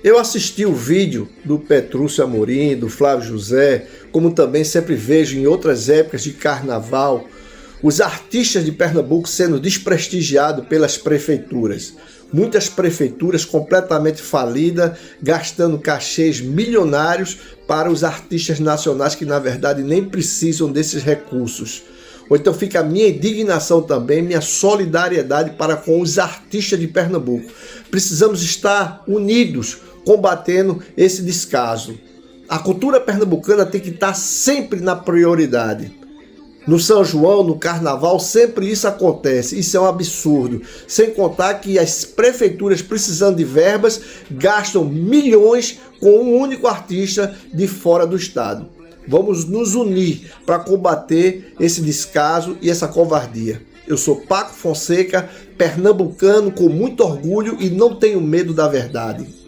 Eu assisti o vídeo do Petrúcio Amorim, do Flávio José, como também sempre vejo em outras épocas de carnaval, os artistas de Pernambuco sendo desprestigiados pelas prefeituras. Muitas prefeituras completamente falidas, gastando cachês milionários para os artistas nacionais que na verdade nem precisam desses recursos. Ou então fica a minha indignação também, minha solidariedade para com os artistas de Pernambuco. Precisamos estar unidos, combatendo esse descaso. A cultura pernambucana tem que estar sempre na prioridade. No São João, no Carnaval, sempre isso acontece. Isso é um absurdo. Sem contar que as prefeituras, precisando de verbas, gastam milhões com um único artista de fora do estado. Vamos nos unir para combater esse descaso e essa covardia. Eu sou Paco Fonseca, pernambucano com muito orgulho e não tenho medo da verdade.